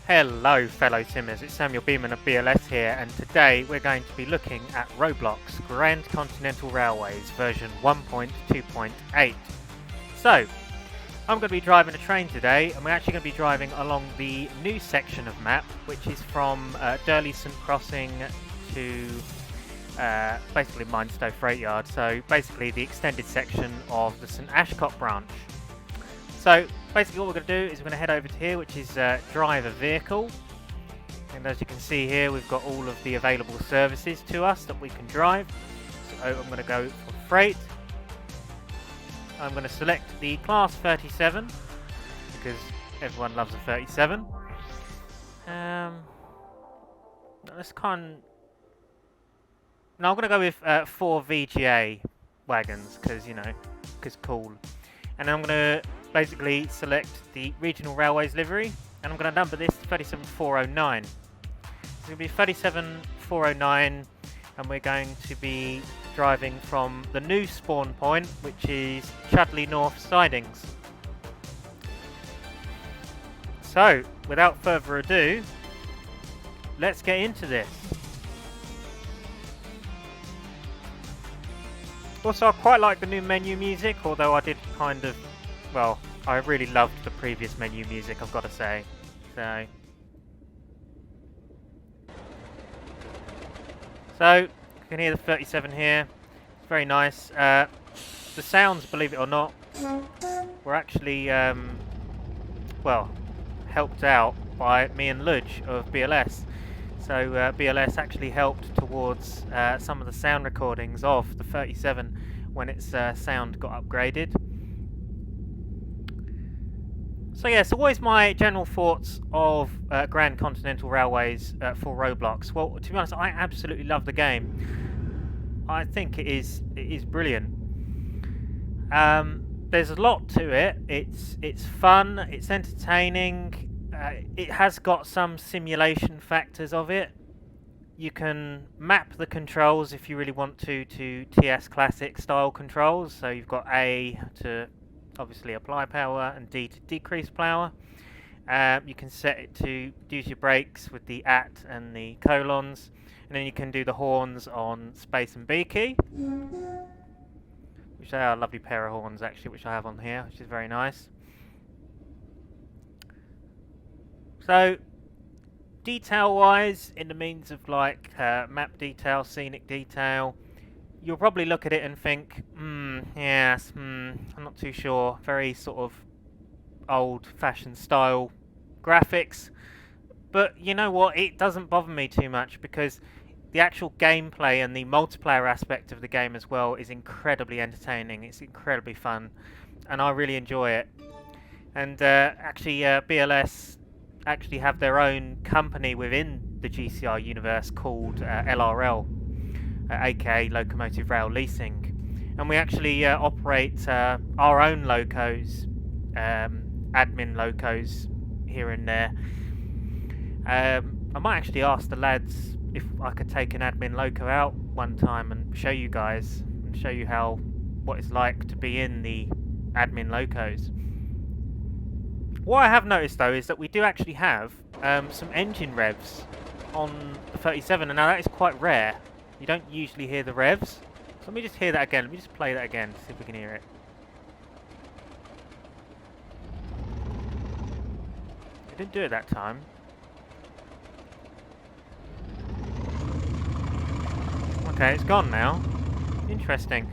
Hello fellow simmers, it's Samuel Beeman of BLS here, and today we're going to be looking at Roblox Grand Continental Railways version 1.2.8. So, I'm going to be driving a train today, and we're actually going to be driving along the new section of map, which is from Durleyson Crossing to basically Minestow Freight Yard, so basically the extended section of the St Ashcott branch. So basically what we're going to do is we're going to head over to here, which is drive a vehicle, and as you can see here we've got all of the available services to us that we can drive. So I'm going to go for freight. I'm going to select the class 37 because everyone loves a 37. Let's I'm going to go with 4 VGA wagons because cool. And then I'm going to basically select the Regional Railways livery, and I'm going to number this 37409. So it's going to be 37409, and we're going to be driving from the new spawn point, which is Chudley North Sidings. So, without further ado, let's get into this. Also, I quite like the new menu music, although I did I really loved the previous menu music, I've got to say. So you can hear the 37 here. It's very nice. The sounds, believe it or not, were actually helped out by me and Ludge of BLS. So BLS actually helped towards some of the sound recordings of the 37 when its sound got upgraded. So yeah, so what is my general thoughts of Grand Continental Railways for Roblox? Well, to be honest, I absolutely love the game. I think it is brilliant. There's a lot to it. It's fun. It's entertaining. It has got some simulation factors of it. You can map the controls if you really want to TS Classic style controls. So you've got A to obviously apply power and D to decrease power. You can set it to use your brakes with the at and the colons, and then you can do the horns on space and B key, which are a lovely pair of horns actually, which I have on here, which is very nice. So detail wise, in the means of like map detail, scenic detail, you'll probably look at it and think, I'm not too sure. Very sort of old-fashioned style graphics. But you know what? It doesn't bother me too much because the actual gameplay and the multiplayer aspect of the game as well is incredibly entertaining. It's incredibly fun, and I really enjoy it. And BLS actually have their own company within the GCR universe called LRL. aka Locomotive Rail Leasing, and we actually operate our own locos, admin locos here and there. I might actually ask the lads if I could take an admin loco out one time and show you guys and show you what it's like to be in the admin locos. What I have noticed though is that we do actually have some engine revs on the 37, and now that is quite rare. You don't usually hear the revs. So let me just hear that again. Let me just play that again to see if we can hear it. It didn't do it that time. Okay, it's gone now. Interesting.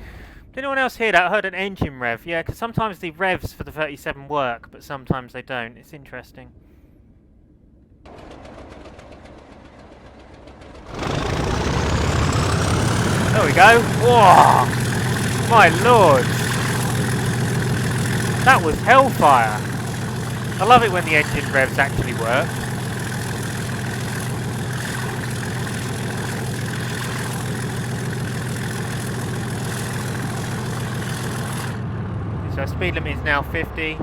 Did anyone else hear that? I heard an engine rev. Yeah, because sometimes the revs for the 37 work, but sometimes they don't. It's interesting. There we go. Whoa! My lord! That was hellfire! I love it when the engine revs actually work. So our speed limit is now 50.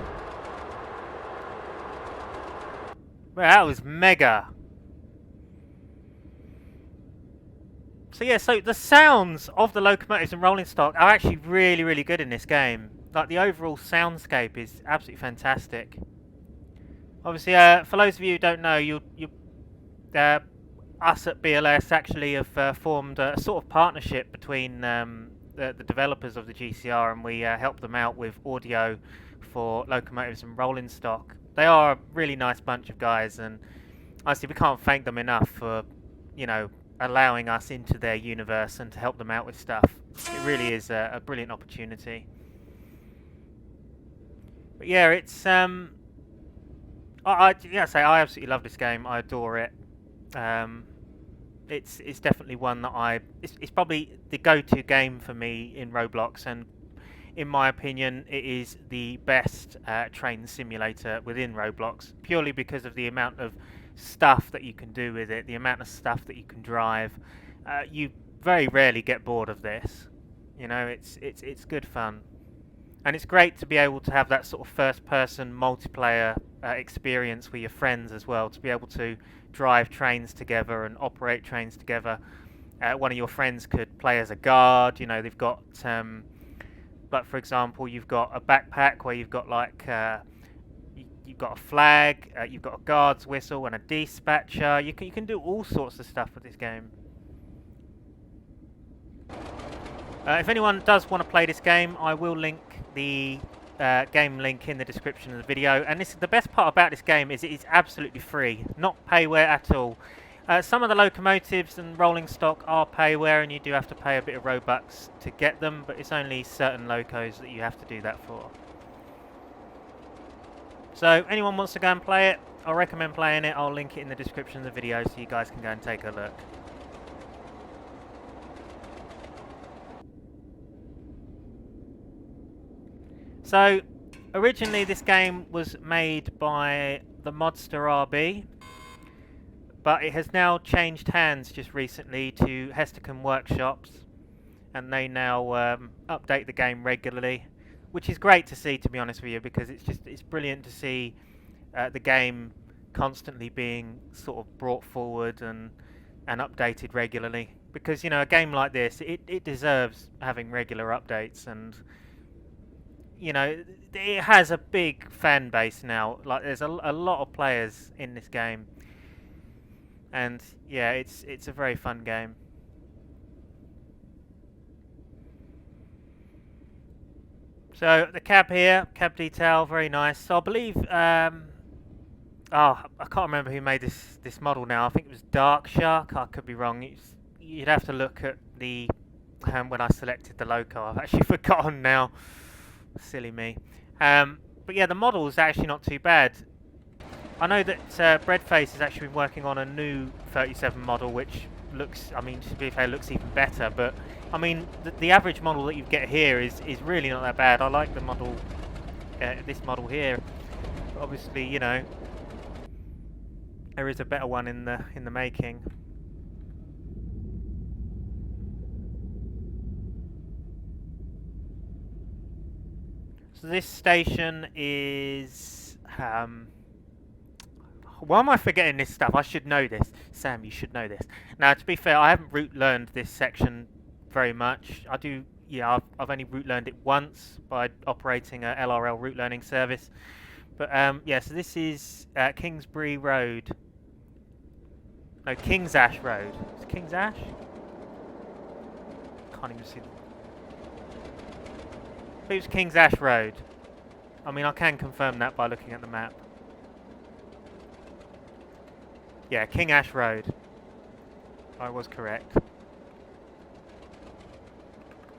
Well, that was mega! So yeah, so the sounds of the locomotives and rolling stock are actually really, really good in this game. Like the overall soundscape is absolutely fantastic. Obviously, for those of you who don't know, us at BLS actually have formed a sort of partnership between the developers of the GCR, and we help them out with audio for locomotives and rolling stock. They are a really nice bunch of guys, and honestly, we can't thank them enough for, you know, allowing us into their universe and to help them out with stuff. It really is a brilliant opportunity. But yeah, it's I absolutely love this game. I adore it. It's definitely one that it's probably the go-to game for me in Roblox, and in my opinion, it is the best train simulator within Roblox, purely because of the amount of stuff that you can do with it, the amount of stuff that you can drive. You very rarely get bored of this. You know, it's good fun, and it's great to be able to have that sort of first-person multiplayer experience with your friends as well. To be able to drive trains together and operate trains together. One of your friends could play as a guard. You know, they've got like for example, you've got a backpack where you've got like you've got a flag, you've got a guard's whistle and a dispatcher. You can do all sorts of stuff with this game. If anyone does want to play this game, I will link the game link in the description of the video. And the best part about this game is it is absolutely free, not payware at all. Some of the locomotives and rolling stock are payware, and you do have to pay a bit of Robux to get them, but it's only certain locos that you have to do that for. So anyone wants to go and play it, I recommend playing it. I'll link it in the description of the video so you guys can go and take a look. So originally this game was made by the Modster RB, but it has now changed hands just recently to Hesticon Workshops, and they now update the game regularly, which is great to see, to be honest with you, because it's brilliant to see the game constantly being sort of brought forward and updated regularly, because, you know, a game like this, it deserves having regular updates. And you know, it has a big fan base now. Like, there's a lot of players in this game, and yeah, it's a very fun game. So the cab here, cab detail, very nice. So I believe, I can't remember who made this model now. I think it was Dark Shark. I could be wrong. You'd have to look at the when I selected the loco. I've actually forgotten now. Silly me. But yeah, the model is actually not too bad. I know that Breadface has actually been working on a new 37 model, which looks, I mean, to be fair, looks even better. But I mean, the average model that you get here is really not that bad. I like the model, this model here. But obviously, you know, there is a better one in the making. So this station is why am I forgetting this stuff? I should know this. Sam, you should know this. Now, to be fair, I haven't route learned this section very much. I do, yeah, I've only route learned it once by operating a LRL route learning service. But yeah, so this is Kingsbury Road. No, King's Ash Road. Is it King's Ash? Can't even see. Who's King's Ash Road? I mean, I can confirm that by looking at the map. Yeah, King Ash Road. I was correct.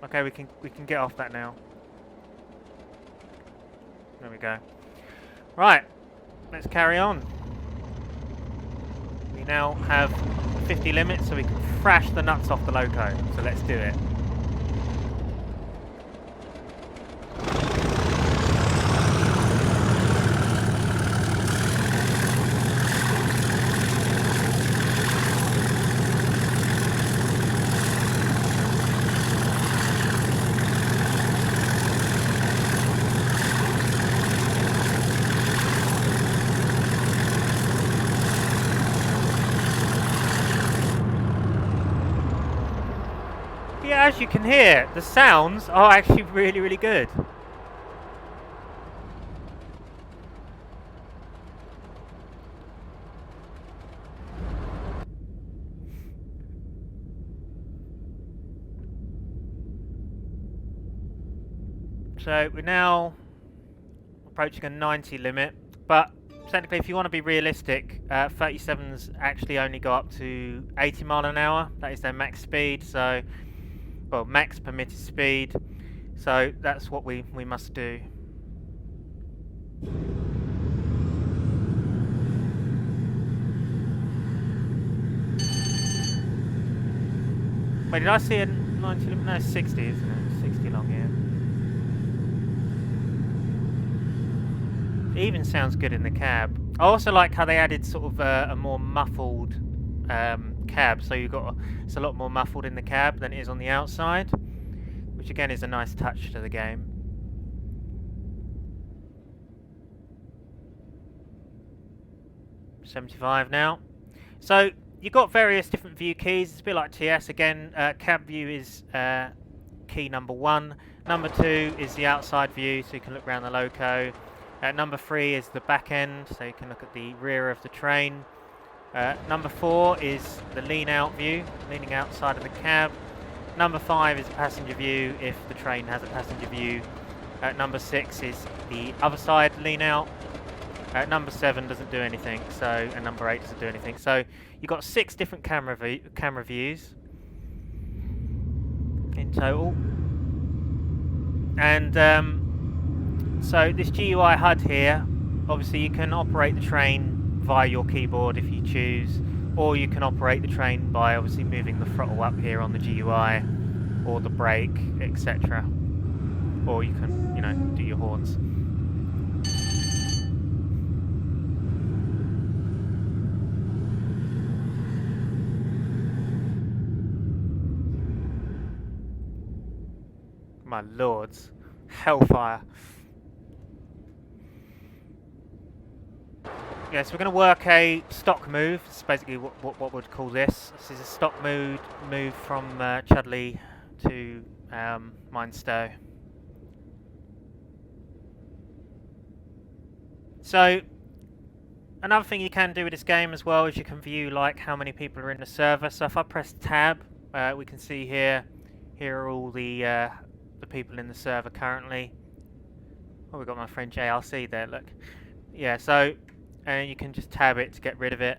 Okay, we can get off that now. There we go. Right, let's carry on. We now have 50 limits, so we can thrash the nuts off the loco. So let's do it. can hear the sounds are actually really, really good. So we're now approaching a 90 limit, but technically if you want to be realistic, 37s actually only go up to 80 mile an hour. That is their max speed, so, well, max permitted speed. So that's what we must do. Wait, did I see a 90 limit? No, 60, isn't it? 60 along here. It even sounds good in the cab. I also like how they added sort of a more muffled cab, so it's a lot more muffled in the cab than it is on the outside, which again is a nice touch to the game. $75 now. So you've got various different view keys. It's a bit like TS again. Cab view is key number 1. Number 2 is the outside view, so you can look around the loco. Number 3 is the back end, so you can look at the rear of the train. Number 4 is the lean out view, leaning outside of the cab. Number 5 is the passenger view if the train has a passenger view. Number 6 is the other side lean out. Number 7 doesn't do anything, and number 8 doesn't do anything. So you've got 6 different camera views in total. And so this GUI HUD here, obviously you can operate the train via your keyboard if you choose, or you can operate the train by obviously moving the throttle up here on the GUI, or the brake, etc. Or you can, do your horns. My lords, hellfire. Yeah, so we're going to work a stock move. It's basically what we'd call this. This is a stock move from Chudley to Minestow. So another thing you can do with this game as well is you can view like how many people are in the server. So if I press tab, we can see here are all the people in the server currently. Oh, we've got my friend JRC there, look. Yeah, so and you can just tab it to get rid of it.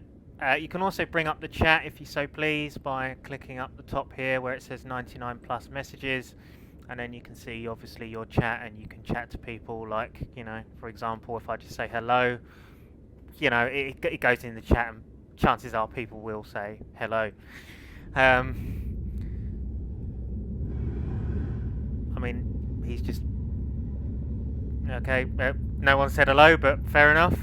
You can also bring up the chat if you so please by clicking up the top here where it says 99 plus messages, and then you can see obviously your chat, and you can chat to people like, for example, if I just say hello, it goes in the chat, and chances are people will say hello. I mean, he's just okay. No one said hello, but fair enough.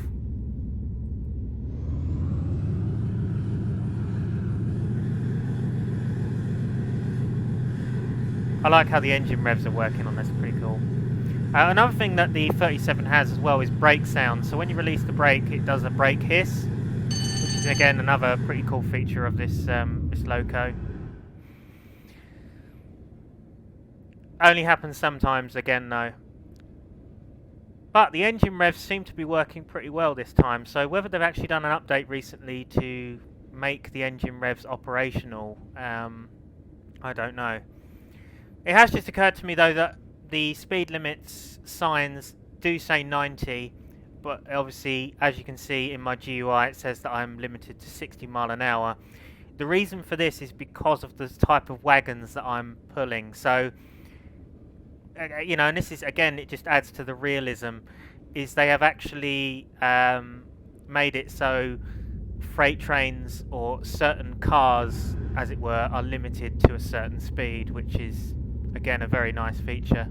I like how the engine revs are working on this, pretty cool. Another thing that the 37 has as well is brake sound. So when you release the brake, it does a brake hiss, which is again another pretty cool feature of this this loco. Only happens sometimes, again though. But the engine revs seem to be working pretty well this time. So whether they've actually done an update recently to make the engine revs operational, I don't know. It has just occurred to me though that the speed limits signs do say 90, but obviously as you can see in my GUI it says that I'm limited to 60 mile an hour. The reason for this is because of the type of wagons that I'm pulling. So and this is again, it just adds to the realism, is they have actually made it so freight trains or certain cars, as it were, are limited to a certain speed, which is again a very nice feature.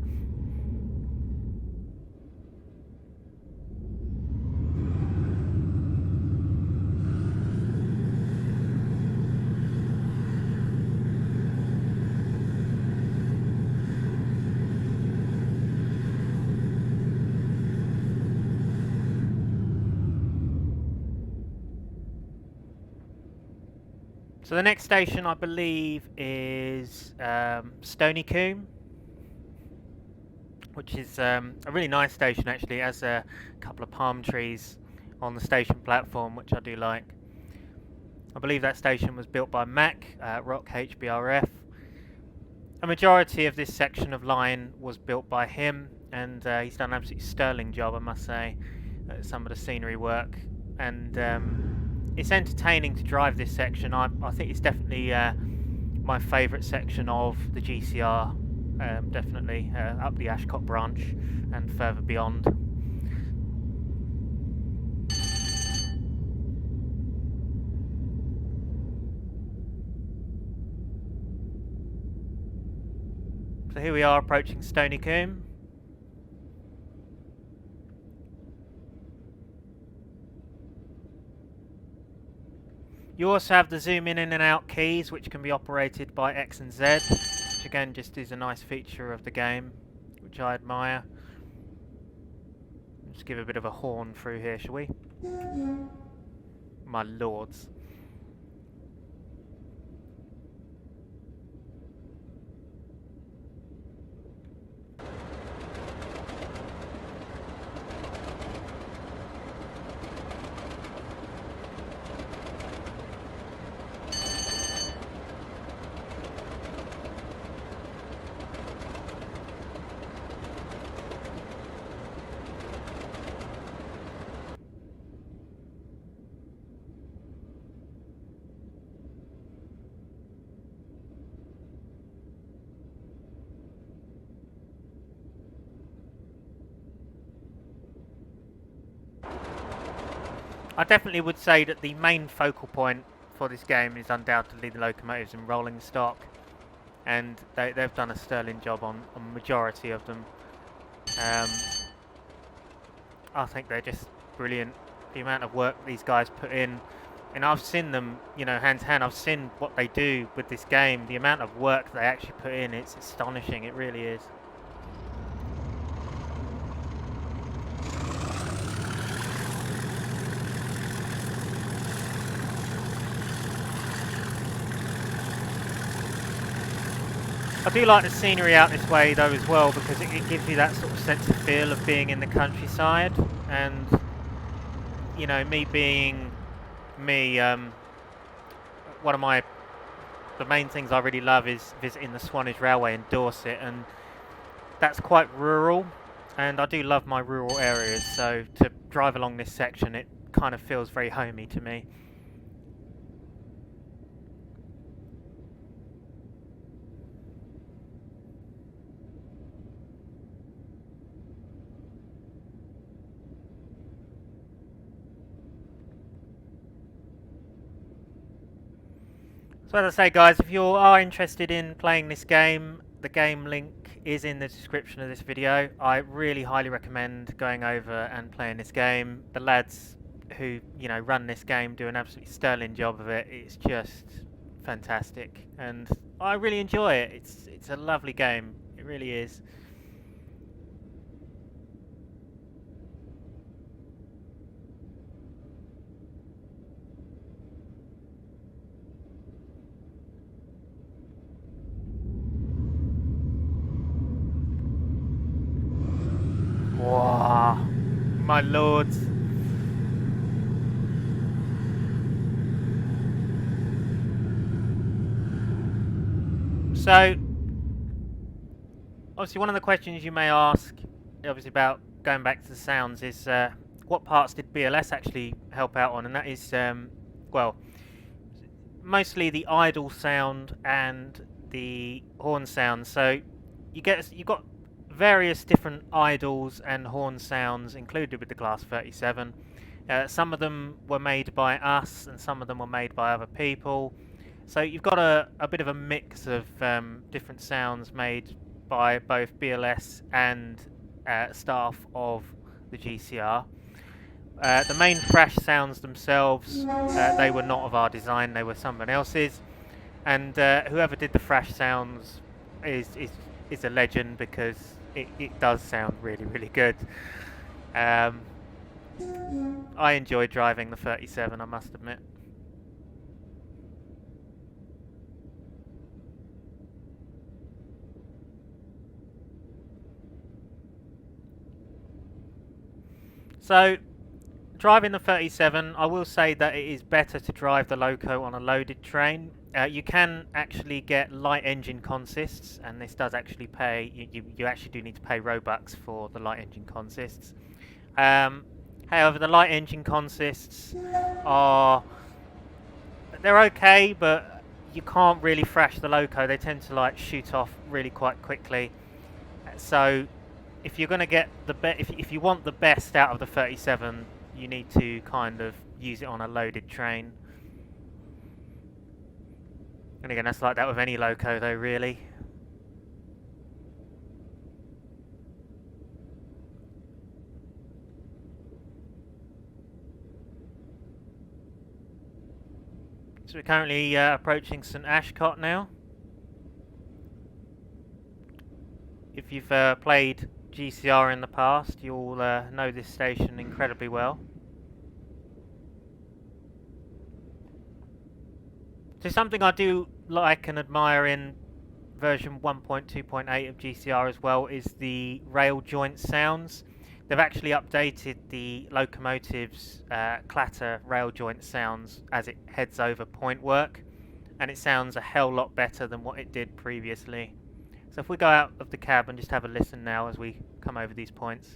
So the next station, I believe, is Thankyou, which is a really nice station actually. It has a couple of palm trees on the station platform, which I do like. I believe that station was built by Mac, Rock HBRF. A majority of this section of line was built by him, and he's done an absolutely sterling job, I must say, at some of the scenery work. And it's entertaining to drive this section. I think it's definitely my favourite section of the GCR, definitely up the Ashcott branch and further beyond. So here we are approaching Thankyou. You also have the zoom in and out keys, which can be operated by X and Z, which again just is a nice feature of the game, which I admire. Let's give a bit of a horn through here, shall we? My lords. I definitely would say that the main focal point for this game is undoubtedly the locomotives in rolling stock, and they've done a sterling job on a majority of them. I think they're just brilliant. The amount of work these guys put in, and I've seen them, you know, hand to hand. I've seen what they do with this game. The amount of work they actually put in, it's astonishing. It really is. I do like the scenery out this way though as well, because it gives you that sort of sense of feel of being in the countryside. And you know, me being me, one of the main things I really love is visiting the Swanage Railway in Dorset, and that's quite rural, and I do love my rural areas, so to drive along this section it kind of feels very homey to me. So as I say guys, if you are interested in playing this game, the game link is in the description of this video. I really highly recommend going over and playing this game. The lads who, you know, run this game do an absolutely sterling job of it. It's just fantastic, and I really enjoy it. It's a lovely game. It really is. Wow, my lords. So, obviously one of the questions you may ask, obviously about going back to the sounds, is what parts did BLS actually help out on? And that is, well, mostly the idle sound and the horn sound. So you've got various different idles and horn sounds included with the Class 37. Some of them were made by us, and some of them were made by other people. So you've got a bit of a mix of different sounds made by both BLS and staff of the GCR. The main thrash sounds themselves, they were not of our design, they were someone else's. And whoever did the thrash sounds is a legend, because it does sound really, really good. I enjoy driving the 37, I must admit. So, driving the 37, I will say that it is better to drive the loco on a loaded train. You can actually get light engine consists, and this does actually pay. You actually do need to pay Robux for the light engine consists. However, the light engine consists they're okay, but you can't really thrash the loco. They tend to like shoot off really quite quickly. So, if you're going to get if you want the best out of the 37, you need to kind of use it on a loaded train. And again, that's like that with any loco though, really. So we're currently approaching St Ashcott now. If you've played GCR in the past, you'll know this station incredibly well. So something I do like and admire in version 1.2.8 of GCR as well is the rail joint sounds. They've actually updated the locomotive's clatter rail joint sounds as it heads over point work, and it sounds a hell lot better than what it did previously. So if we go out of the cab and just have a listen now as we come over these points.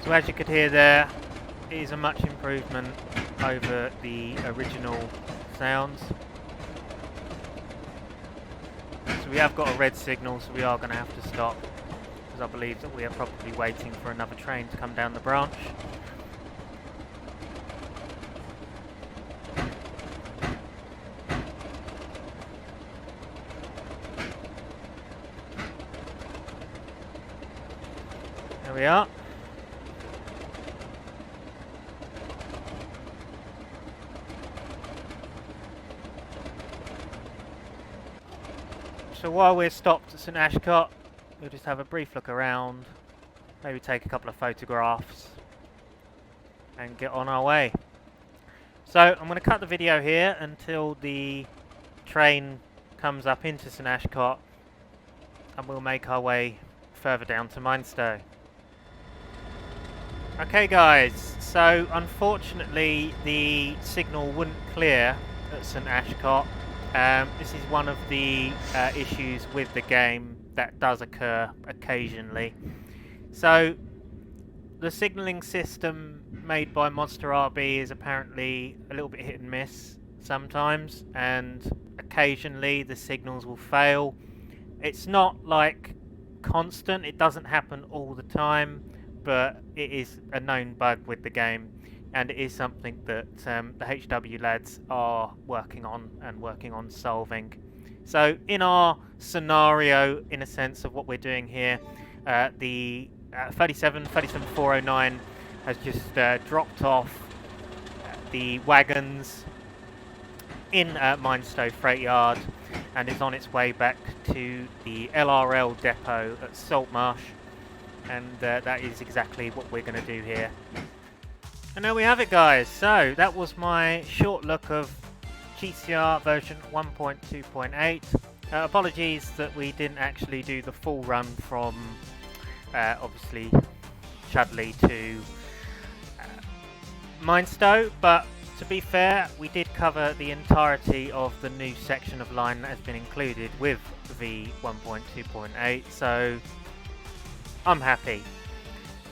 So as you could hear there, it is a much improvement over the original sounds. So we have got a red signal, so we are going to have to stop, because I believe that we are probably waiting for another train to come down the branch. There we are. So while we're stopped at St Ashcott, we'll just have a brief look around, maybe take a couple of photographs and get on our way. So I'm going to cut the video here until the train comes up into St Ashcott, and we'll make our way further down to Mainstow. Okay guys, so unfortunately the signal wouldn't clear at St Ashcott. This is one of the issues with the game that does occur occasionally. So the signalling system made by Monster RB is apparently a little bit hit and miss sometimes, and occasionally the signals will fail. It's not like constant, it doesn't happen all the time, but it is a known bug with the game, and it is something that the HW lads are working on solving. So in our scenario, in a sense of what we're doing here, the 37409 has just dropped off the wagons in Mainstow Freight Yard and is on its way back to the LRL depot at Saltmarsh, and that is exactly what we're going to do here. And there we have it guys, so that was my short look of GCR version 1.2.8. Apologies that we didn't actually do the full run from obviously Chudley to Mainstow, but to be fair, we did cover the entirety of the new section of line that has been included with the 1.2.8, so I'm happy.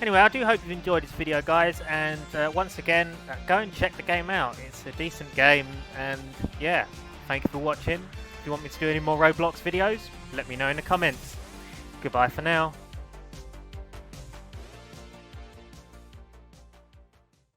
Anyway, I do hope you've enjoyed this video guys, and once again, go and check the game out. It's a decent game, and yeah, thank you for watching. If you want me to do any more Roblox videos, let me know in the comments. Goodbye for now.